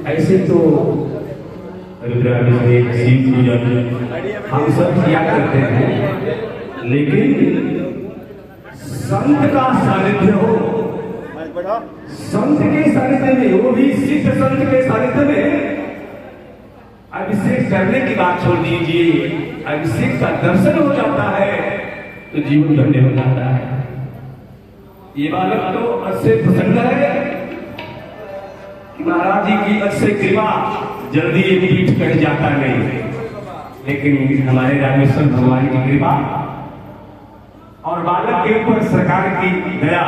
ऐसे तो रुद्राभिषेक शिव पूजन हम सब किया करते हैं, लेकिन संत का सानिध्य हो, संत के सानिध्य में, वो भी सिद्ध संत के सानिध्य में अभिषेक करने की बात छोड़ दीजिए, अभिषेक का दर्शन हो जाता है तो जीवन धन्य हो जाता है। ये बालक तो अच्छे प्रसन्न है कि महाराज जी की अच्छे कृपा, जल्दी ये पीठ कट जाता नहीं, लेकिन हमारे रामेश्वर भगवान की कृपा और बालक के ऊपर सरकार की दया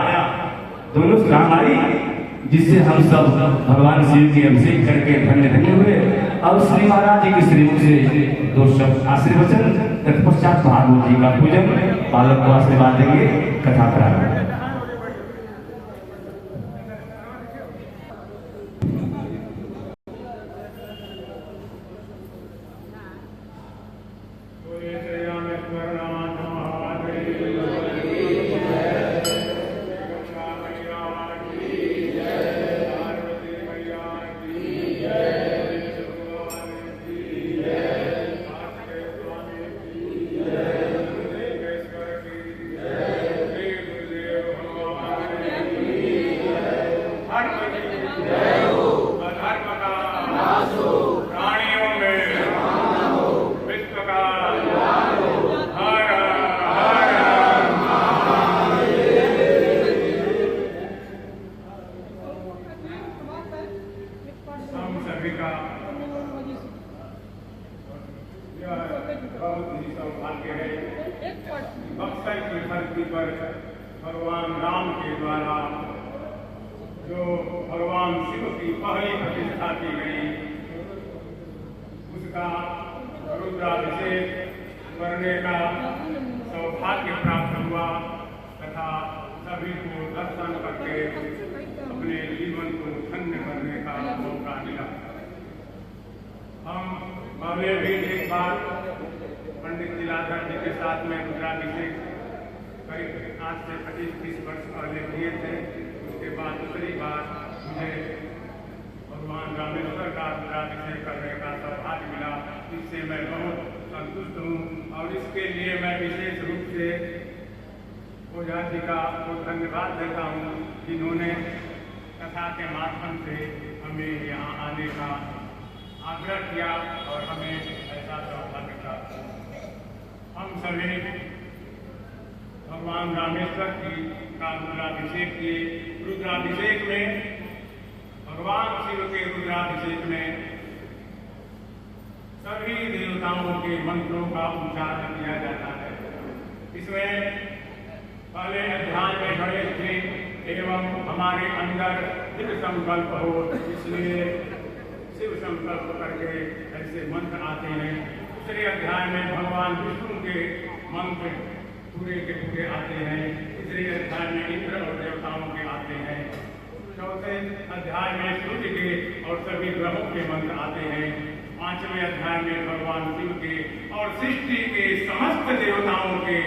दोनों काम आई, जिससे हम सब भगवान शिव की अभिषेक करके धन्य धन्य हुए। अब श्री महाराज जी के श्रीमुख से दो शब्द आशीर्वचन, तत्पश्चात महादेव जी का पूजन, बालक को आशीर्वाद देंगे, कथा प्रारंभ। भगवान राम के द्वारा जो भगवान शिव की पहली प्रतिष्ठा की गई, उसका रुद्राभिषेक करने का सौभाग्य प्राप्त हुआ तथा सभी को दर्शन करके अपने जीवन को धन्य करने का मौका मिला। हम पहले भी एक बार पंडित लीलाधर जी के साथ में रुद्राभिषेक करीब आज से 25-30 वर्ष पहले किए थे। उसके बाद दूसरी बार मुझे भगवान रामेश्वर का रुद्राभिषेक करने का सौभाग्य मिला, इससे मैं बहुत संतुष्ट हूँ और इसके लिए मैं विशेष रूप से ओझा जी का धन्यवाद देता हूँ, जिन्होंने कथा के माध्यम से हमें यहाँ आने का आग्रह किया और हमें ऐसा सौभाग्य प्राप्त हुआ। हम सभी भगवान रामेश्वर की का रुद्राभिषेक किए। रुद्राभिषेक में, भगवान शिव के रुद्राभिषेक में सभी देवताओं के मंत्रों का उच्चारण किया जाता है। इसमें पहले अध्याय में गणेश जी एवं हमारे अंदर दिव्य संकल्प हो, इसलिए शिव संकल्प करके ऐसे मंत्र आते हैं। दूसरे अध्याय में भगवान विष्णु के मंत्र पूरे के पूरे आते हैं। तीसरे अध्याय में इंद्र और देवताओं के आते हैं। चौथे अध्याय में सूर्य के और सभी ग्रहों के मंत्र आते हैं। पांचवें अध्याय में भगवान शिव के और सृष्टि के समस्त देवताओं के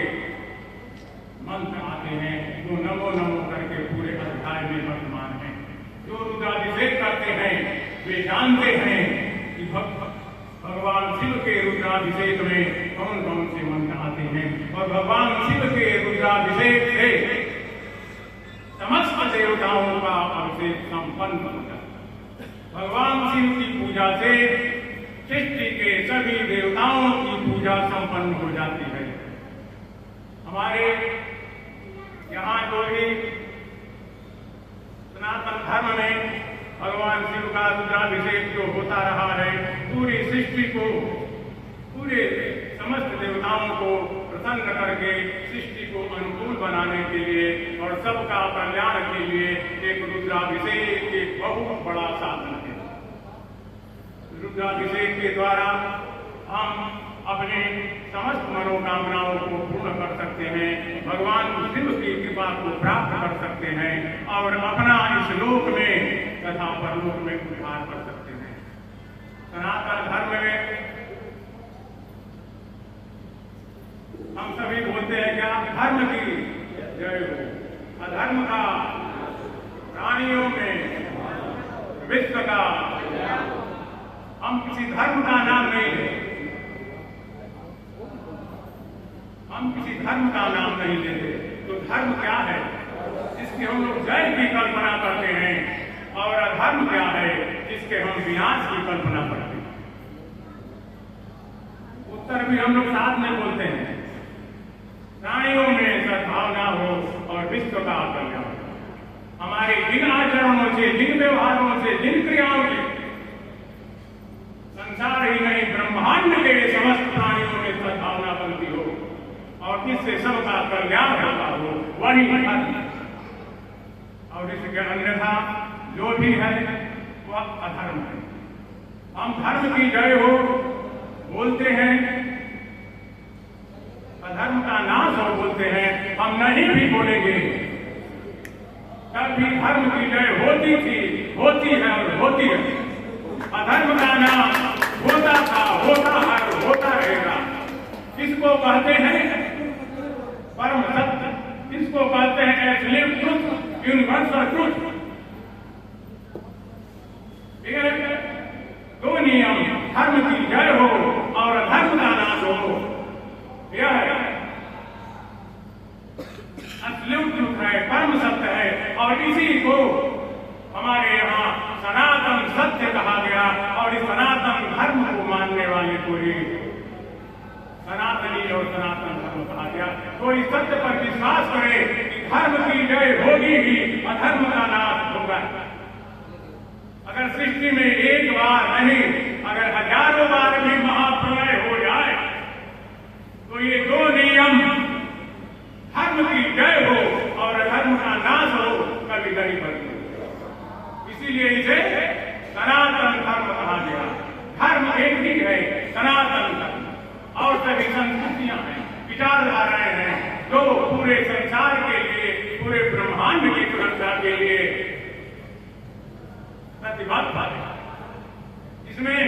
मंत्र आते हैं, जो नमो नमो करके पूरे अध्याय में वर्तमान है। जो रुद्राभिषेक करते हैं वे जानते हैं कि भगवान शिव के रुद्राभिषेक में कौन कौन से मंत्र आते हैं और भगवान शिव के रुद्राभिषेक से समस्त देवताओं का अभिषेक संपन्न होता है। भगवान शिव की पूजा से सृष्टि के सभी देवताओं की पूजा संपन्न हो जाती है। हमारे यहाँ जो भी सनातन धर्म में भगवान शिव का रुद्राभिषेक जो होता रहा है, पूरी सृष्टि को, पूरे समस्त देवताओं को प्रसन्न करके सृष्टि को अनुकूल बनाने के लिए और सबका कल्याण के लिए एक रुद्राभिषेक एक बहुत बड़ा साधन है। रुद्राभिषेक के द्वारा हम अपने समस्त मनोकामनाओं को पूर्ण कर सकते हैं, भगवान शिव की कृपा को प्राप्त कर सकते हैं और अपना इस लोक में तथा परलोक में उद्धार कर सकते हैं। सनातन धर्म में हम सभी बोलते हैं क्या, धर्म की जय हो, अधर्म का प्राणियों में विश्व का। हम किसी धर्म का नाम नहीं लेते, हम किसी धर्म का नाम नहीं लेते। तो धर्म क्या है जिसकी हम लोग जय की कल्पना करते हैं, और अधर्म क्या है जिसके हम विनाश की कल्पना करते हैं। उत्तर भी हम लोग साथ में बोलते हैं, प्राणियों में सद्भावना हो और विश्व का कल्याण हो। हमारे जिन आचरणों से, जिन व्यवहारों से, जिन क्रियाओं से संसार ही नहीं ब्रह्मांड के समस्त प्राणियों में सद्भावना बनती हो और जिससे सबका कल्याण होता हो, वही धर्म। और इसके अन्यथा जो भी है वह अधर्म है। हम धर्म की जय हो बोलते हैं, अधर्म का नाश हो बोलते हैं। हम नहीं भी बोलेंगे तब भी धर्म की जय होती थी, होती है और होती है। अधर्म का नाश होता था, होता है और होता रहेगा। किसको कहते हैं परम सत्य, किसको कहते हैं एब्सोल्यूट ट्रुथ, यूनिवर्सल ट्रुथ। दो नियम, धर्म की जय हो और अधर्म का नाश हो, यह है एब्सोल्यूट ट्रुथ है, परम सत्य है। और इसी को हमारे यहाँ सनातन सत्य कहा गया। और इस सनातन धर्म को मानने वाले को ही सनातनी और सनातन धर्म कहा गया। तो इस सत्य पर विश्वास करे कि धर्म की जय होगी ही, अधर्म का नाश होगा। अगर सृष्टि में एक बार नहीं, अगर हजारों बार भी महाप्रलय हो जाए तो ये दो नियम, धर्म की जय हो और अधर्म का नाश हो, कभी नहीं बनते। इसीलिए इसे सनातन धर्म कहा गया। धर्म एक ही है, सनातन धर्म। और सभी संस्कृतियां हैं, विचारधाराएं हैं जो पूरे संसार के लिए, पूरे ब्रह्मांड की सुरक्षा के लिए प्रतिबद्ध है। इसमें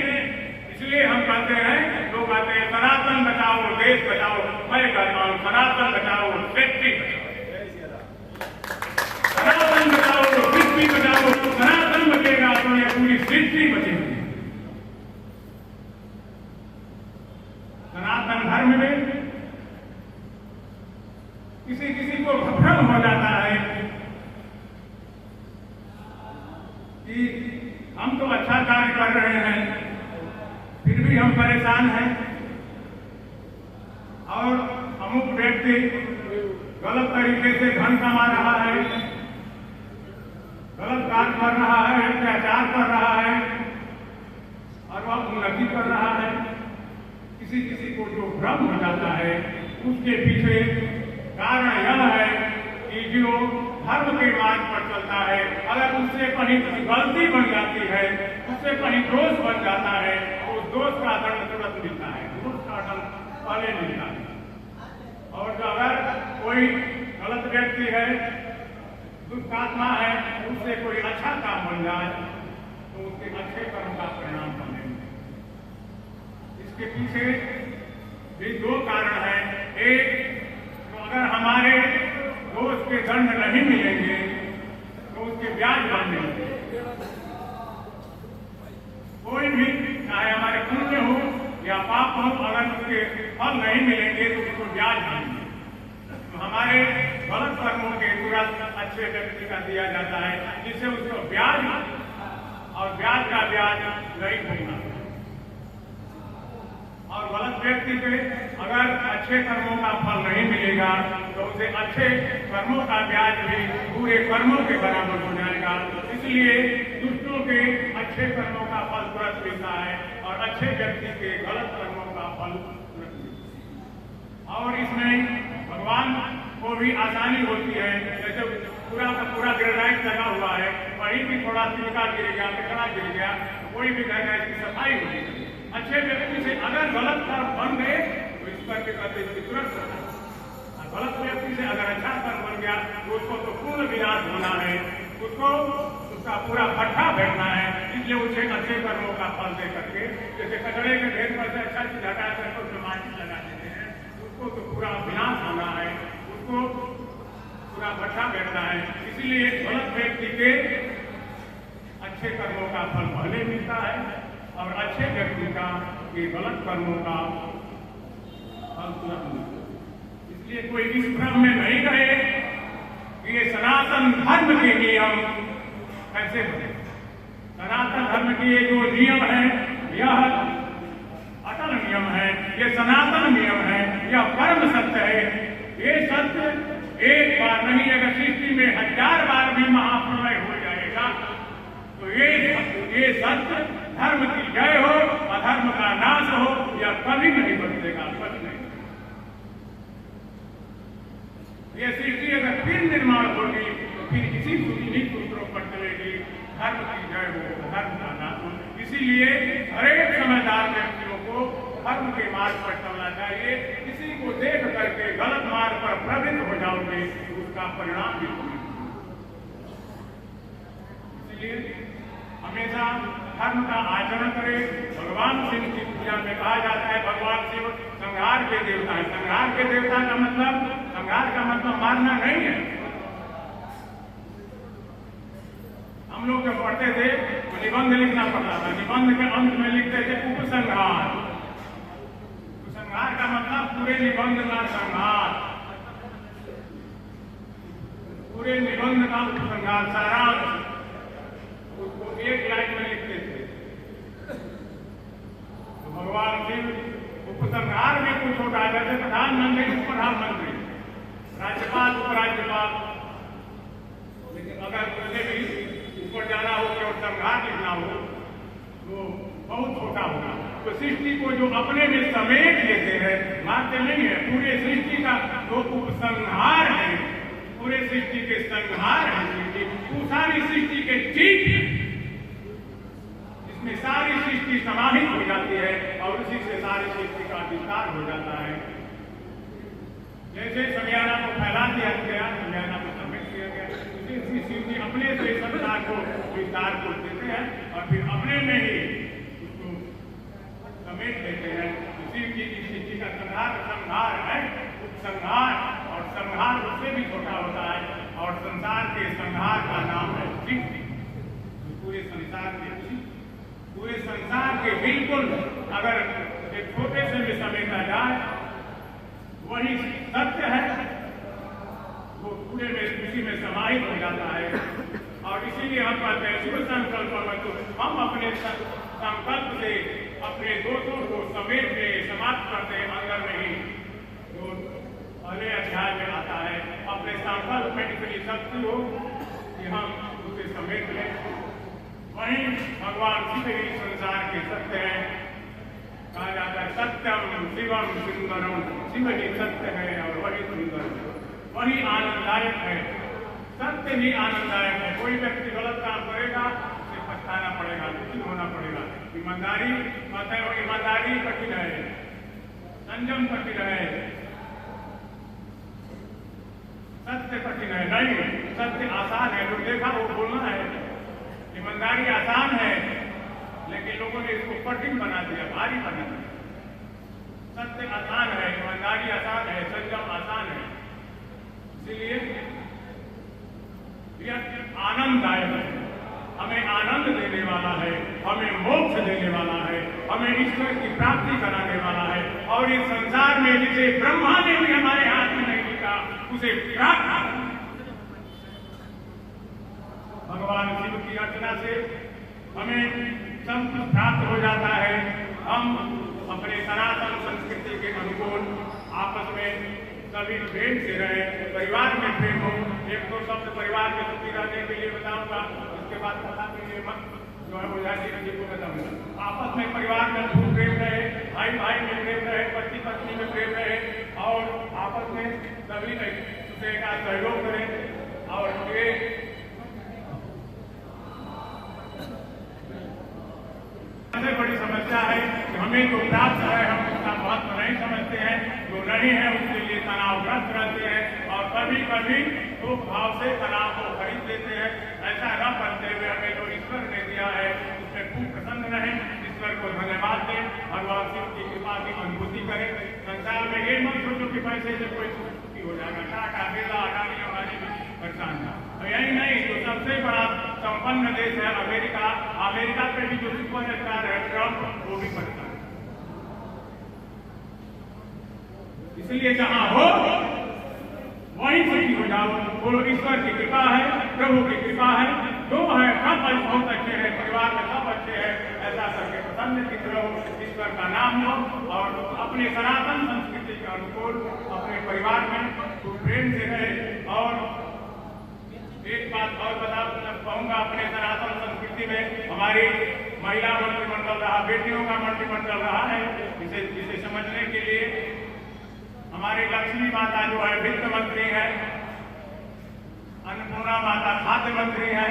इसलिए हम कहते हैं, लोग कहते हैं सनातन बचाओ देश बचाओ। मैं कहता हूं सनातन बचाओ सृष्टि बचाओ, सनातन बचाओ सृष्टि बचाओ। सनातन बचेगा तो ये पूरी सृष्टि बचेगी। सनातन धर्म में किसी किसी को भ्रम हो जाता है कि हम तो अच्छा कार्य कर रहे हैं फिर भी हम परेशान हैं, और अमुक व्यक्ति गलत तरीके से धन कमा रहा है, गलत कार्य कर रहा है, अत्याचार कर रहा है और वह उन्नति कर रहा है। किसी किसी को जो भ्रम हो जाता है उसके पीछे कारण यह है कि जो धर्म के मार्ग पर चलता है, अगर उससे कहीं गलती बन जाती है, उससे कहीं दोष बन जाता है, तो उस दोष का दंड तुरंत मिलता है, दोष का दंड पहले मिलता है। और जो अगर कोई गलत व्यक्ति है, दुष्टात्मा है, उससे कोई अच्छा काम बन जाए तो उसके अच्छे कर्म का परिणाम बने। इसके पीछे भी दो कारण हैं। एक, तो अगर हमारे दोष के दंड नहीं मिलेंगे तो उसके ब्याज बनने लगेंगे। कोई भी चाहे हमारे पुण्य हो या पाप हो, अगर उसके फल नहीं मिलेंगे तो उसको ब्याज बनेंगे। तो हमारे गलत कर्मों के तुरंत अच्छे व्यक्ति का दिया जाता है, जिससे उसको ब्याज और ब्याज का ब्याज नहीं भरना। और गलत व्यक्ति पे अगर अच्छे कर्मों का फल नहीं मिलेगा तो उसे अच्छे कर्मों का ब्याज भी पूरे कर्मों के बराबर हो जाएगा। इसलिए दुष्टों के अच्छे कर्मों का फल तुरंत मिलता है और अच्छे व्यक्ति के गलत कर्मों का फल तुरंत मिलता है। और इसमें भगवान को भी आसानी होती है। जैसे पूरा का पूरा ग्रेनाइट लगा हुआ है, वहीं भी थोड़ा तिनका गिर गया, टिकड़ा गिर गया, तो कोई भी कहेगा इसकी सफाई होगी। अच्छे व्यक्ति से अगर गलत कर्म बन गए तो इस पर कहते इसकी तुरंत होना। गलत व्यक्ति से अगर अच्छा कर्म बन गया तो उसको तो पूर्ण विनाश होना है, उसको उसका पूरा भट्ठा बैठना है। इसलिए उसे अच्छे कर्मों का फल दे करके, जैसे कचड़े के ढेर पर से अच्छा चीज हटा करके उसमें माटी लगा देते हैं, उसको तो पूरा विनाश होना है, उसको पूरा भट्ठा बैठना है। इसलिए गलत व्यक्ति के अच्छे कर्मों का फल पहले मिलता है और अच्छे व्यक्ति का ये गलत कर्मों का फल तुरंत मिलता है। इसलिए कोई इस भ्रम में नहीं रहे कि ये सनातन धर्म के नियम कैसे बने। सनातन धर्म के ये जो नियम है यह अटल नियम है, ये सनातन नियम है, यह परम सत्य है। ये सत्य एक बार नहीं, अगर सृष्टि में 1000 बार भी महाप्रलय हो जाएगा तो ये सत्य धर्म की जय हो, अधर्म का नाश हो, यह कभी नहीं बदलेगा, कभी नहीं। ये सृष्टि अगर फिर निर्माण होगी तो फिर इसी सूत्रों पर चलेगी, धर्म की जय हो, धर्म का नाश हो। इसीलिए हरेक समझदार व्यक्तियों को धर्म के मार्ग पर चलना चाहिए। किसी को देख करके गलत मार्ग पर प्रवृत्त हो जाओगे तो उसका परिणाम भी होगा। इसलिए हमेशा धर्म का आचरण करें। भगवान शिव की पूजा में कहा जाता है भगवान शिव संहार के देवता है। संहार के देवता का मतलब मारना नहीं है। हम लोग जब पढ़ते थे तो निबंध लिखना पड़ता था, निबंध के अंत में लिखते थे उपसंहार। उपसंहार का मतलब पूरे निबंध का संहार, पूरे निबंध का उपसंहार, सारांश, उसको एक लाइन में लिखते थे। तो भगवान शिव उपसंहार में कुछ होता है, जैसे प्रधानमंत्री उपप्रधानमंत्री, राज्यपाल उपराज्यपाल। लेकिन अगर मुझे भी ऊपर जाना हो और संहार लिखना हो तो बहुत छोटा होगा। तो सृष्टि को जो अपने में समेट लेते हैं, मानते नहीं है, पूरे सृष्टि का जो उपसंहार है, पूरे सृष्टि के संहार है सृष्टि, वो सारी सृष्टि के ठीक इसमें सारी सृष्टि समाहित हो जाती है और उसी से सारी सृष्टि का विस्तार हो जाता है। जैसे समियाना को फैला दिया गया, समियाना को समेट दिया गया, उसी शिव जी अपने से संसार को विस्तार को देते हैं और फिर अपने में ही उसको समेट देते हैं। शिव जी की सृष्टि का संहार है, उपसंहार, और संहार उससे भी छोटा होता है। और संसार के संहार का नाम है शिव। पूरे संसार के बिल्कुल अगर एक छोटे से भी समेटा जाए वही सत्य है, वो पूरे में उसी में समाहित हो जाता है। और इसीलिए हम कहते हैं शुभ संकल्प, हम अपने संकल्प से अपने दोषों को समेट के समाप्त करते हैं। अंदर में ही जो पहले अध्याय में आता है, अपने संकल्प में इतनी शक्ति हो कि हम उसे समेट लें। वही भगवान शिव ही संसार के सत्य है। कहा जाता है सत्यम शिवम सुंदरम, शिव ही सत्य है और वही सुंदर है, वही आनंददायक है। सत्य ही आनंददायक है। कोई व्यक्ति गलत काम करेगा उसे पछताना पड़ेगा, दुखी होना पड़ेगा। ईमानदारी कहते हैं, ईमानदारी कठिन है, संयम कठिन है, सत्य कठिन है। नहीं, सत्य आसान है, जो देखा वो बोलना है। ईमानदारी आसान है लेकिन लोगों ने इसको कठिन बना दिया, भारी बना दिया। सत्य आसान है, ईमानदारी आसान है, संयम आसान है। इसीलिए यह आनंददायक है, हमें आनंद देने वाला है, हमें मोक्ष देने वाला है, हमें ईश्वर की प्राप्ति कराने वाला है। और इस संसार में जिसे ब्रह्मा ने भी हमारे हाथ में नहीं लिखा उसे प्राप्त भगवान शिव की अर्चना से हमें सब कुछ प्राप्त हो जाता है। हम अपने सनातन संस्कृति के अनुकूल आपस में सभी प्रेम से रहे, परिवार में प्रेम हो। एक दो शब्द परिवार में सुखी रहने के लिए बताऊंगा, उसके बाद पता के लिए मत जो है ओझा जी को बताऊंगा। आपस में परिवार में खूब प्रेम रहे, भाई भाई में प्रेम रहे, पति पत्नी में प्रेम रहे और आपस में सभी दूसरे का सहयोग करें। और ये सबसे बड़ी समस्या है कि हमें जो प्राप्त है हम उसका महत्व नहीं समझते हैं, जो नहीं है उसके लिए तनावग्रस्त रहते हैं और कभी कभी तो भाव से तनाव को खरीद लेते हैं। ऐसा न करते हुए हमें जो ईश्वर ने दिया है उसमें खूब प्रसन्न रहें, ईश्वर को धन्यवाद दें, भगवान शिव की कृपा की अनुभूति करें। संसार में ये मत सोचो कि पैसे से कोई सुखी हो जाएगा, टाटा बिरला अडानी अंबानी भी परेशान था। यही नहीं, जो सबसे बड़ा संपन्न देश है अमेरिका, अमेरिका पे भी जो सुपर स्टार है ट्रंप, वो भी परेशान। इसलिए जहां हो वहीं सुखी हो जाओ। बोलो ईश्वर की कृपा है, प्रभु की कृपा है, जो है सब बहुत अच्छे हैं, परिवार में सब अच्छे हैं, ऐसा करके प्रसन्न चित्त रहो, ईश्वर का नाम लो और अपने सनातन संस्कृति के अनुकूल अपने परिवार में खूब प्रेम से रहे। और एक बात और कहूंगा, अपने सनातन संस्कृति में हमारी महिला मंत्रिमंडल रहा, बेटियों का मंत्रिमंडल रहा है। इसे समझने के लिए हमारी लक्ष्मी माता जो है वित्त मंत्री है, अन्नपूर्णा माता खाद्य मंत्री है,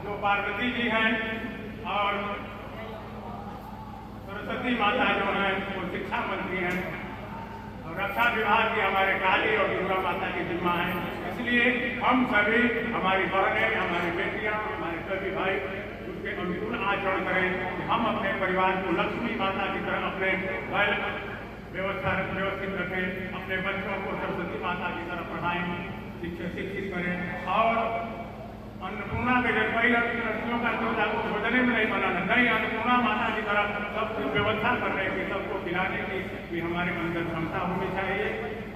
जो पार्वती जी हैं, और सरस्वती माता जो है वो शिक्षा मंत्री हैं, और रक्षा विभाग की हमारे काली और दुर्गा माता की जिम्मा है। इसलिए हम सभी, हमारी बहनें, हमारी बेटियां, हमारे सभी भाई उसके अनुकूल आचरण करें। हम अपने परिवार को लक्ष्मी माता की तरह अपने व्यवस्थित रखें, अपने बच्चों को सरस्वती माता की तरह पढ़ाएं, शिक्षित करें। और अन्नपूर्णा के जब कई लड़कियों का तो आपको भोजने में नहीं बनाना, नहीं, अन्नपूर्णा माता की तरह सब कुछ व्यवस्था करने की, सबको खिलाने की भी हमारे अंदर क्षमता होनी चाहिए।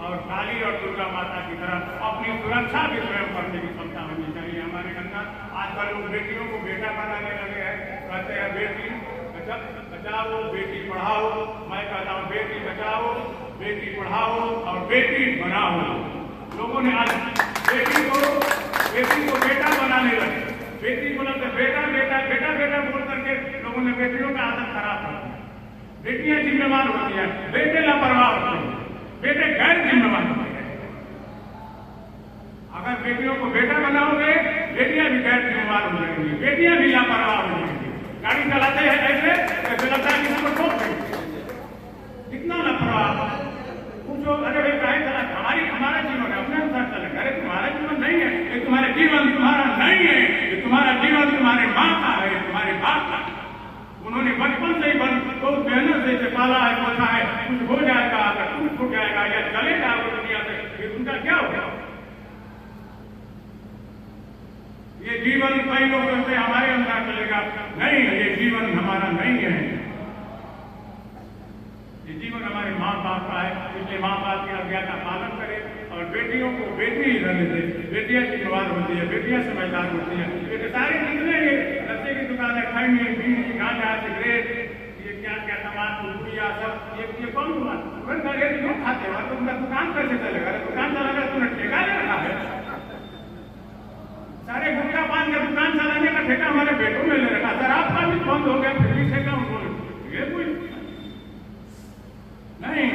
और काली और दुर्गा माता की तरह अपनी सुरक्षा भी स्वयं करने की क्षमता होनी चाहिए हमारे अंदर। आजकल लोग बेटियों को बेटा बनाने लगे हैं, कहते हैं बेटी बचाओ बेटी पढ़ाओ। मैं कहता हूँ बेटी बचाओ, बेटी पढ़ाओ और बेटी बनाओ। लोगों ने आज बेटी को बेटा बनाने लगे, बेटी को लगता बेटा बेटा बेटा बेटा बोल करके लोगों ने बेटियों का आदत खराब कर दिया। बेटियां जिम्मेवार होती है, बेटे लापरवाह होते हैं, बेटे गैर जिम्मेवार होते हैं। अगर बेटियों को बेटा बनाओगे, बेटियां भी गैर जिम्मेवार हो जाएंगी, बेटियां भी लापरवाह हो जाएंगी। गाड़ी चलाते हैं ऐसे लगता है कि उसको ठोक देंगे, इतना लापरवाह। पूछो अरे भाई काहे चला, हमारा जीवन है, अपने अनुसार चलेगा। अरे तुम्हारा जीवन नहीं है, ये तुम्हारा जीवन तुम्हारा नहीं है, ये तुम्हारा जीवन तुम्हारे माँ का है, तुम्हारे बाप का। उन्होंने बचपन से ही बहुत मेहनत से पाला है, पोसा है, कुछ हो जाएगा, अगर टूट फूट जाएगा या चले जाओगे दुनिया से, फिर उनका क्या होगा? ये जीवन कई लोग कहते हमारे अंदर चलेगा, नहीं, ये जीवन हमारा नहीं है, ये जीवन हमारे माँ बाप का है। इसलिए माँ बाप की आज्ञा का पालन करें और बेटियों को बेटी ही रहने दें। बेटियां जिम्मेवार होती है, बेटियां समझदार होती है। ये सारे जितने ये रस्ते की दुकान है, खाएंगे बीड़ी गांजा सिगरेट, ये क्या क्या तमाम गुड़िया सब, ये कौन हुआ? क्यों खाते हो? तो उनका दुकान कैसे चलेगा? दुकान चलाना तूने ठेका ले रखा है। सारे गुटखा पान का दुकान चलाने का ठेका हमारे बेटों में ले रखा। शराब का भी बंद हो गया, फिर भी ठेका उनको ये कोई नहीं।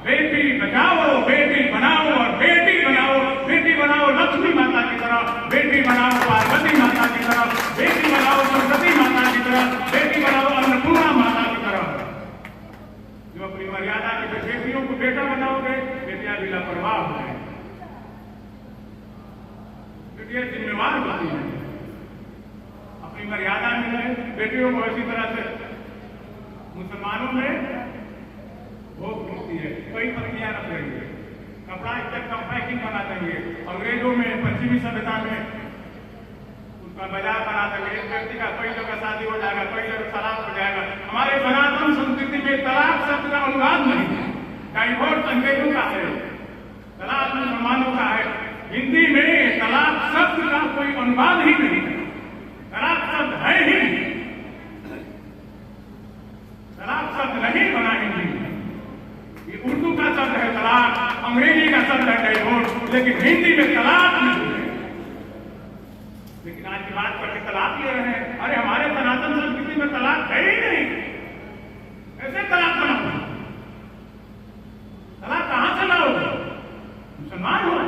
बेटी बचाओ, बेटी बनाओ और बेटी बनाओ, बेटी बनाओ लक्ष्मी माता की तरह, बेटी बनाओ पार्वती माता की तरह, बेटी बनाओ सरस्वती माता की तरह, बेटी बनाओ अन्नपूर्णा माता की तरह। जो अपनी मर्यादा की बेटियों को बेटा बनाओगे, बेटियां भी लापरवाह हो जाएंगी, बेटियां जिम्मेवार होती हैं, अपनी मर्यादा में रहे। बेटियों को इसी तरह से मुसलमानों में भोग मिलती है, कई पत्नियां रख रही है, कपड़ा इतना कम पैकिंग बना देंगे। अंग्रेजों में पश्चिमी सभ्यता में उसका बाजार बना देंगे, एक व्यक्ति का कई जगह शादी हो जाएगा, कई जगह तलाक हो जाएगा। हमारे सनातन संस्कृति में तलाक शब्द का अनुवाद नहीं है, डाइवोर्स अंग्रेजों का है, तलाक मुसलमानों का है। हिंदी में तलाक शब्द का कोई अनुवाद ही नहीं है, तलाक शब्द है ही नहीं, तलाक शब्द नहीं बना हिंदी में। ये उर्दू का शब्द है तलाक, अंग्रेजी का शब्द है डाइवोर्स, लेकिन हिंदी में तलाक नहीं है। लेकिन आज की बात करके तलाक ले रहे हैं। अरे हमारे सनातन संस्कृति में तलाक है ही नहीं, ऐसे तलाक बनाओ, तलाक कहां से लाओगे? मुसलमान हो,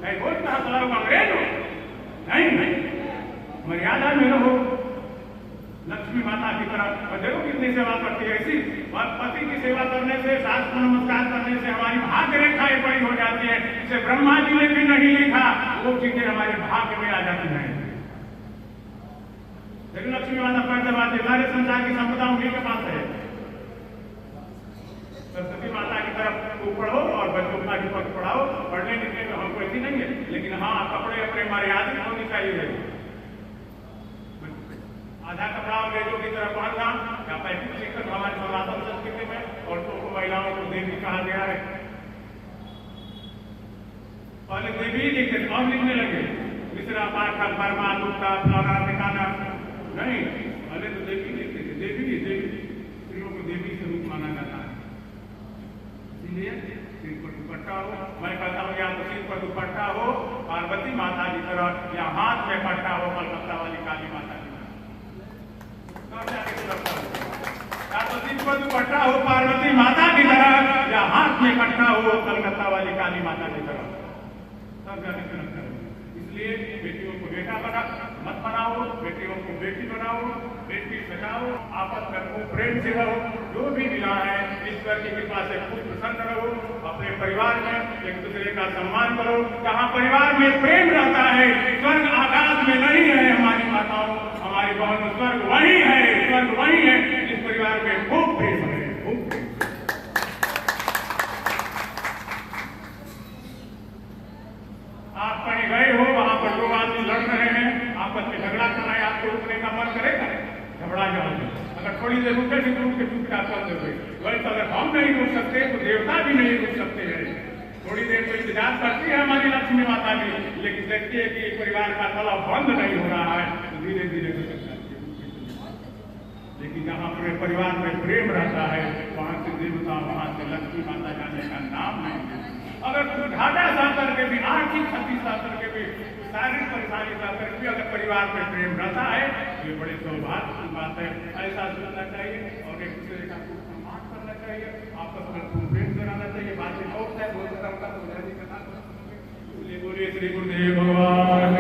डाइवोर्स कहां से लाओगे? अंग्रेज हो? नहीं, मर्यादा में रहो, लक्ष्मी माता की तरह। और देखो कितनी सेवा करती है। इसी पति की सेवा करने से, सास को नमस्कार करने से हमारी भाग्य रेखा एक बड़ी हो जाती है। इसे ब्रह्मा जी ने भी नहीं लिखा, वो चीजें हमारे भाग्य में आ जाती हैं। लेकिन लक्ष्मी माता पैदा बात है, सारे संसार की संपदा उन्हीं के पास है। सरस्वती माता की तरफ को पढ़ो और बच्चों का भी पढ़ाओ। पढ़ने लिखने का हमको ऐसी नहीं है, लेकिन में मर्यादित होनी चाहिए। आधा कपड़ा अंग्रेजों की तरह पहनना या 35% हमारी सनातन संस्कृति में औरतों को, महिलाओं को देवी कहा गया है। पहले देवी लिखते थे, अब लिखने लगे मिश्रा, पाठक, वर्मा, गुप्ता, फलाना, ठिकाना। नहीं, पहले तो देवी लिखते थे। देवी स्त्रियों को देवी स्वरूप माना जाता है। इसलिए सिर पर दुपट्टा हो, मैं कहता हूँ या तो सिर पर दुपट्टा हो पार्वती माता की तरह, या हाथ में पट्टा हो कलकत्ता वाली काली माता की तरह। या तो सिर पर दुपट्टा हो पार्वती माता की तरह, या हाथ में पट्टा हो कलकत्ता वाली काली माता की तरह। इसलिए बेटियों को बेटा मत बनाओ, बेटियों को बेटी बनाओ, बेटी बचाओ, आपस में खूब प्रेम से रहो। जो भी मिला है ईश्वर की कृपा से खूब प्रसन्न रहो। अपने परिवार में एक दूसरे का सम्मान करो। जहाँ परिवार में प्रेम रहता है, स्वर्ग आकाश में नहीं है हमारी माताओं, हमारी बहनों, स्वर्ग वही है, स्वर्ग वही है जिस परिवार में खूब प्रेम है, खूब प्रेम। आप कहीं गए हो, वहां पर दो आदमी लड़ रहे हैं, आपस में झगड़ा करना है, आपको रुकने का मन करेगा? झगड़ा जाओगे। अगर थोड़ी देर रुके भी तो उनके चुपचाप चल दोगे। वैसे अगर हम नहीं रुक सकते तो देवता भी नहीं रुक सकते हैं। थोड़ी देर तो इंतजार करती है हमारी लक्ष्मी माता भी, लेकिन देखती है कि परिवार का तला बंद नहीं हो रहा है तो धीरे धीरे लेकिन जहाँ पूरे परिवार में प्रेम रहता है वहां से देवता, वहां से लक्ष्मी माता जाने का नाम नहीं है। अगर घाटा सह करके भी, आर्थिक क्षति सह करके भी, शारीरिक परेशानी सह करके भी अगर परिवार में प्रेम रहता है तो ये बड़े सौभाग्य की बात है। ऐसा सोचना चाहिए और एक दूसरे का खूब सम्मान करना चाहिए, आपस में खूब प्रेम कराना चाहिए। बातें बहुत है, बहुत ज्यादा होता है, बोलिए श्री गुरुदेव भगवान।